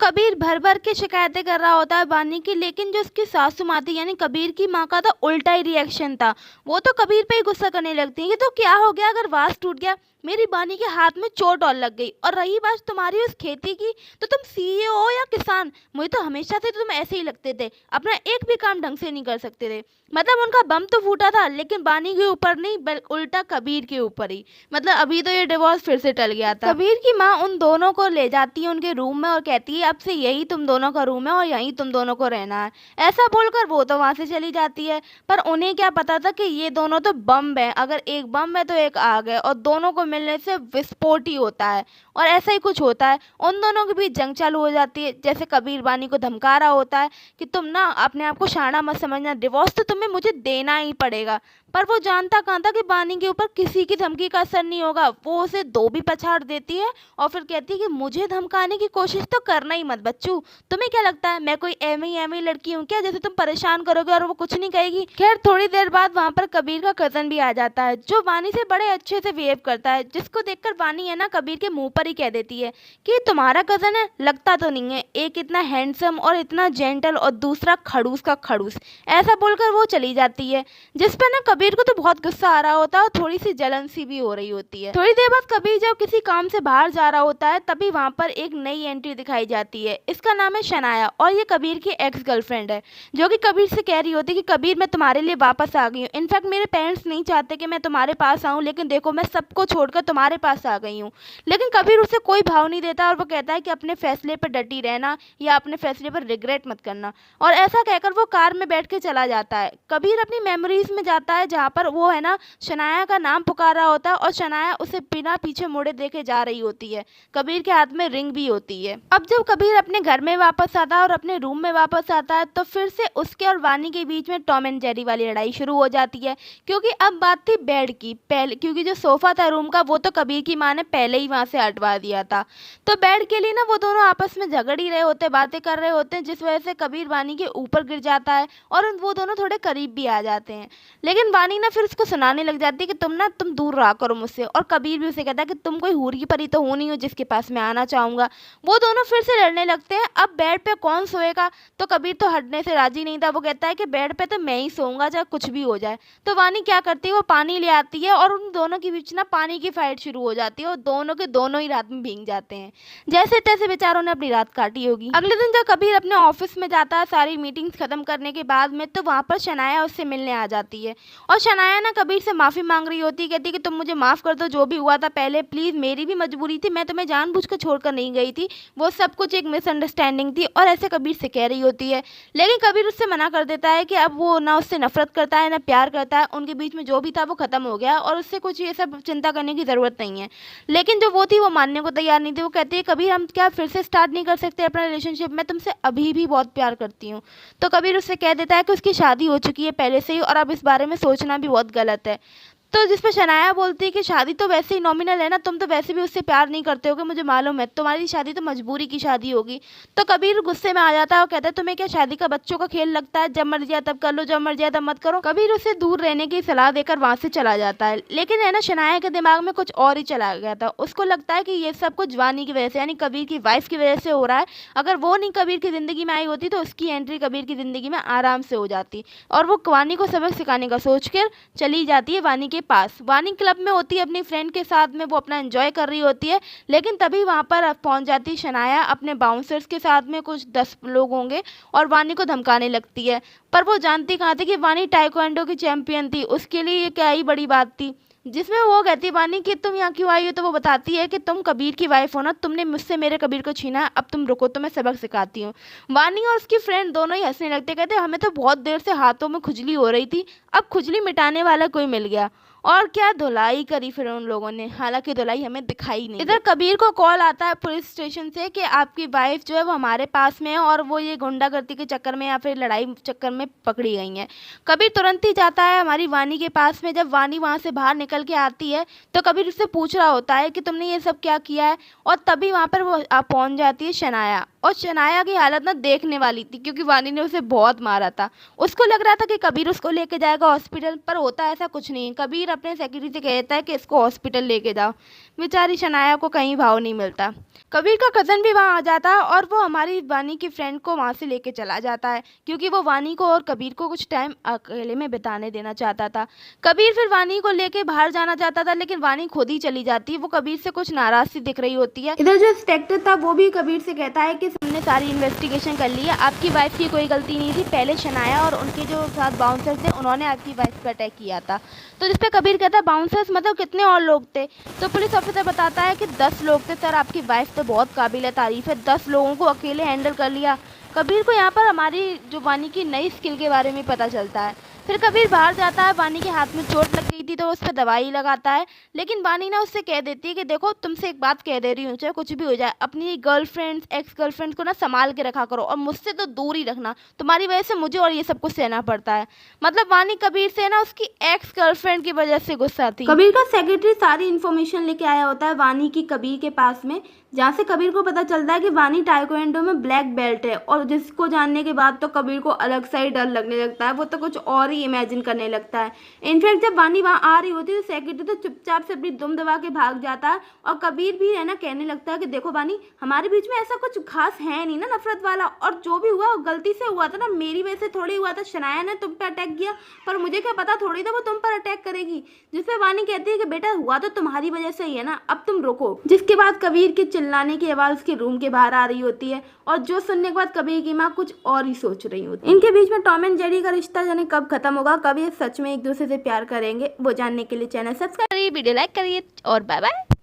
कबीर भर भर के शिकायतें कर रहा होता है बानी की, लेकिन जो उसकी सासू माँ थी यानी कबीर की माँ का तो उल्टा ही रिएक्शन था। वो तो कबीर पे ही गुस्सा करने लगती है कि तो क्या हो गया अगर वास टूट गया, मेरी बानी के हाथ में चोट और लग गई। और रही बात तुम्हारी उस खेती की, तो तुम सीईओ हो या किसान? मुझे तो हमेशा से तुम ऐसे ही लगते थे, अपना एक भी काम ढंग से नहीं कर सकते थे। मतलब उनका बम तो फूटा था, लेकिन बानी के ऊपर नहीं उल्टा कबीर के ऊपर ही। मतलब अभी तो ये डिवोर्स फिर से टल गया था। कबीर की माँ उन दोनों को ले जाती है उनके रूम में और कहती है अब से यही तुम दोनों का रूम है और यहीं तुम दोनों को रहना है। ऐसा बोलकर वो तो वहां से चली जाती है, पर उन्हें क्या पता था कि ये दोनों तो बम है, अगर एक बम है तो एक आग है और दोनों को मिलने से विस्फोट ही होता है। और ऐसा ही कुछ होता है, उन दोनों के बीच जंग चालू हो जाती है। जैसे कबीर बानी को धमका रहा होता है कि तुम ना अपने आप को शाना मत समझना, डिवोर्स तो तुम्हें मुझे देना ही पड़ेगा। पर वो जानता कहाँ था कि बानी के ऊपर किसी की धमकी का असर नहीं होगा। वो उसे दो भी पछाड़ देती है और फिर कहती है कि मुझे धमकाने की कोशिश तो करना ही मत बच्चू। तुम्हें क्या लगता है मैं कोई एमी लड़की हूँ क्या, जैसे तुम परेशान करोगे और वो कुछ नहीं कहेगी। खैर थोड़ी देर बाद वहाँ पर कबीर का कजन भी आ जाता है, जो बानी से बड़े अच्छे से बिहेव करता है, जिसको देखकर बानी है ना कबीर के मुंह पर ही कह देती है कि तुम्हारा कजन है, लगता तो नहीं है, एक इतना हैंडसम और इतना जेंटल और दूसरा खड़ूस का खड़ूस। ऐसा बोलकर वो चली जाती है, जिस पर ना कबीर को तो बहुत गुस्सा आ रहा होता है और थोड़ी सी जलन सी भी हो रही होती है। थोड़ी देर बाद कबीर जब किसी काम से बाहर जा रहा होता है, तभी वहाँ पर एक नई एंट्री दिखाई जाती है। इसका नाम है शनाया और ये कबीर की एक्स गर्लफ्रेंड है, जो कि कबीर से कह रही होती है कि कबीर मैं तुम्हारे लिए वापस आ गई हूँ। इनफैक्ट मेरे पेरेंट्स नहीं चाहते कि मैं तुम्हारे पास आऊँ, लेकिन देखो मैं सबको छोड़कर तुम्हारे पास आ गई हूँ। लेकिन कबीर उसे कोई भाव नहीं देता और वो कहता है कि अपने फैसले पर डटी रहना या अपने फैसले पर रिग्रेट मत करना। और ऐसा कहकर वो कार में बैठ के चला जाता है। कबीर अपनी मेमोरीज में जाता है, जहाँ पर वो है ना शनाया का नाम पुकार रहा होता है और शनाया उसे बिना पीछे मुड़े देखे जा रही होती है। कबीर के हाथ में रिंग भी होती है। अब जब कबीर अपने घर में वापस आता है और अपने रूम में वापस आता है, तो फिर से उसके और वानी के बीच में टॉम एंड जेरी वाली लड़ाई शुरू हो जाती है, क्योंकि अब बात थी बेड की। पहले क्योंकि जो सोफा था रूम का, वो तो कबीर की माँ ने पहले ही वहां से हटवा दिया था, तो बेड के लिए ना वो दोनों आपस में झगड़ ही रहे होते, बातें कर रहे होते हैं, जिस वजह से कबीर वानी के ऊपर गिर जाता है और वो दोनों थोड़े करीब भी आ जाते हैं। लेकिन वानी ना फिर उसको सुनाने लग जाती है कि तुम दूर रहा करो मुझसे, और कबीर भी उसे कहता है कि तुम कोई हूर की परी तो हो नहीं हो जिसके पास मैं आना चाहूंगा। वो दोनों फिर से लड़ने लगते हैं। अब बेड पे कौन सोएगा, तो कबीर तो हटने से राजी नहीं था। वो कहता है कि बेड पे तो मैं ही सोऊंगा चाहे कुछ भी हो जाए। तो वानी क्या करती है, वो पानी ले आती है और उन दोनों के बीच ना पानी की फाइट शुरू हो जाती है और दोनों के दोनों ही रात में भीग जाते हैं। जैसे तैसे बेचारों ने अपनी रात काटी होगी। अगले दिन जब कबीर अपने ऑफिस में जाता है सारी मीटिंग्स खत्म करने के बाद में, तो वहाँ पर शनाया उससे मिलने आ जाती है और शनाया ना कबीर से माफ़ी मांग रही होती है। कहती है कि तुम मुझे माफ़ कर दो, जो भी हुआ था पहले प्लीज़, मेरी भी मजबूरी थी, मैं तुम्हें जानबूझकर छोड़कर नहीं गई थी, वो सब कुछ एक मिसअंडरस्टैंडिंग थी। और ऐसे कबीर से कह रही होती है, लेकिन कबीर उससे मना कर देता है कि अब वो ना उससे नफरत करता है ना प्यार करता है, उनके बीच में जो भी था वो खत्म हो गया और उससे कुछ ये सब चिंता करने की ज़रूरत नहीं है। लेकिन जो वो थी वो मानने को तैयार नहीं थी। वो कहती है कबीर हम क्या फिर से स्टार्ट नहीं कर सकते अपना रिलेशनशिप, मैं तुमसे अभी भी बहुत प्यार करती हूँ। तो कबीर उससे कह देता है कि उसकी शादी हो चुकी है पहले से ही और अब इस बारे में सोचना भी बहुत गलत है। तो जिस पे शनाया बोलती है कि शादी तो वैसे ही नॉमिनल है ना, तुम तो वैसे भी उससे प्यार नहीं करते होगे, मुझे मालूम है, तुम्हारी शादी तो मजबूरी की शादी होगी। तो कबीर गुस्से में आ जाता है और कहता है तुम्हें क्या शादी का बच्चों का खेल लगता है, जब मर जाए तब कर लो, जब मर जाए तब मत करो। कबीर उसे दूर रहने की सलाह देकर वहां से चला जाता है। लेकिन है ना शनाया के दिमाग में कुछ और ही चला गया था। उसको लगता है कि ये सब कुछ वानी की वजह से यानी कबीर की वाइफ की वजह से हो रहा है। अगर वो नहीं कबीर की जिंदगी में आई होती तो उसकी एंट्री कबीर की जिंदगी में आराम से हो जाती और वो वानी को सबक सिखाने का सोचकर चली जाती है वानी के पास। वानी क्लब में होती है अपनी फ्रेंड के साथ में, वो अपना एंजॉय कर रही होती है। लेकिन तभी वहाँ पर पहुँच जाती शनाया अपने बाउंसर्स के साथ में, कुछ 10 लोग होंगे, और वानी को धमकाने लगती है। पर वो जानती कहाँ थी कि वानी टाइकोंडो की चैंपियन थी, उसके लिए ये क्या ही बड़ी बात थी। जिसमें वो कहती वानी कि तुम यहाँ क्यों आई हो, तो वो बताती है कि तुम कबीर की वाइफ हो ना, तुमने मुझसे मेरे कबीर को छीना है, अब तुम रुको तो मैं सबक सिखाती हूँ। वानी और उसकी फ्रेंड दोनों ही हंसने लगते, कहते हमें तो बहुत देर से हाथों में खुजली हो रही थी, अब खुजली मिटाने वाला कोई मिल गया। और क्या धुलाई करी फिर उन लोगों ने, हालांकि धुलाई हमें दिखाई नहीं। इधर कबीर को कॉल आता है पुलिस स्टेशन से कि आपकी वाइफ जो है वो हमारे पास में है और वो ये गुंडागर्दी के चक्कर में या फिर लड़ाई चक्कर में पकड़ी गई है। कबीर तुरंत ही जाता है हमारी वानी के पास में। जब वानी वहाँ से बाहर निकल के आती है तो कबीर उससे पूछ रहा होता है कि तुमने ये सब क्या किया है, और तभी वहाँ पर वो पहुँच जाती है शनाया। और शनाया की हालत ना देखने वाली थी, क्योंकि वानी ने उसे बहुत मारा था। उसको लग रहा था कि कबीर उसको लेके जाएगा हॉस्पिटल, पर होता ऐसा कुछ नहीं है। कबीर अपने सेक्रेटरी से कहता है कि इसको हॉस्पिटल लेके जाओ। बेचारी शनाया को कहीं भाव नहीं मिलता। कबीर का कज़न भी वहाँ आ जाता है और वो हमारी वानी की फ्रेंड को वहाँ से लेके चला जाता है, क्योंकि वो वानी को और कबीर को कुछ टाइम अकेले में बिताने देना चाहता था। कबीर फिर वानी को लेके बाहर जाना चाहता था, लेकिन वानी खुद ही चली जाती है। वो कबीर से कुछ नाराज सी दिख रही होती है। इधर जो इंस्पेक्टर था वो भी कबीर से कहता है कि हमने सारी इन्वेस्टिगेशन कर ली है, आपकी वाइफ की कोई गलती नहीं थी। पहले शनाया और उनके जो साथ बाउंसर्स थे उन्होंने आपकी वाइफ पर अटैक किया था। तो जिस पे कबीर कहता है बाउंसर्स मतलब कितने और लोग थे? तो पुलिस ऑफिसर बताता है कि 10 लोग थे सर। आपकी वाइफ तो बहुत काबिल तारीफ है, 10 लोगों को अकेले हैंडल कर लिया। कबीर को यहाँ पर हमारी जो वानी की नई स्किल के बारे में पता चलता है। फिर कबीर बाहर जाता है, वानी के हाथ में चोट लग गई थी तो उस पर दवाई लगाता है, लेकिन वानी ना उससे कह देती है कि देखो तुमसे एक बात कह दे रही हूँ, चाहे कुछ भी हो जाए अपनी गर्लफ्रेंड्स एक्स गर्लफ्रेंड्स को ना संभाल के रखा करो और मुझसे तो दूर ही रखना, तुम्हारी वजह से मुझे और ये सब कुछ सहना पड़ता है। मतलब वानी कबीर से ना उसकी एक्स गर्लफ्रेंड की वजह से गुस्सा थी। कबीर का सेक्रेटरी सारी इन्फॉर्मेशन लेके आया होता है वानी की कबीर के पास में, जहाँ से कबीर को पता चलता है कि वानी टाइकोएंडो में ब्लैक बेल्ट है। और जिसको जानने के बाद तो कबीर को अलग सा ही डर लगने लगता है, वो तो कुछ और ही इमेजिन करने लगता है। इनफैक्ट जब वानी वहाँ आ रही होती है तो सेक्रेटरी तो चुपचाप से अपनी दुम दबा के भाग जाता है और कबीर भी है ना कहने लगता है कि देखो वानी, हमारे बीच में ऐसा कुछ खास है नहीं ना नफरत वाला, और जो भी हुआ वो गलती से हुआ था ना, मेरी वजह से थोड़ी हुआ था। शनाया ने तुम पे अटैक किया, पर मुझे क्या पता थोड़ी था वो तुम पर अटैक करेगी। जिसपे वानी कहती है कि बेटा हुआ तो तुम्हारी वजह से ही है ना, अब तुम रुको। जिसके बाद कबीर के चिल्लाने की आवाज उसके रूम के बाहर आ रही होती है और जो सुनने के बाद कबीर की माँ कुछ और ही सोच रही होती है। इनके बीच में टॉम एंड जेरी का रिश्ता जाने कब खत्म होगा, कब ये सच में एक दूसरे से प्यार करेंगे, वो जानने के लिए चैनल सब्सक्राइब करिए, वीडियो लाइक करिए और बाय बाय।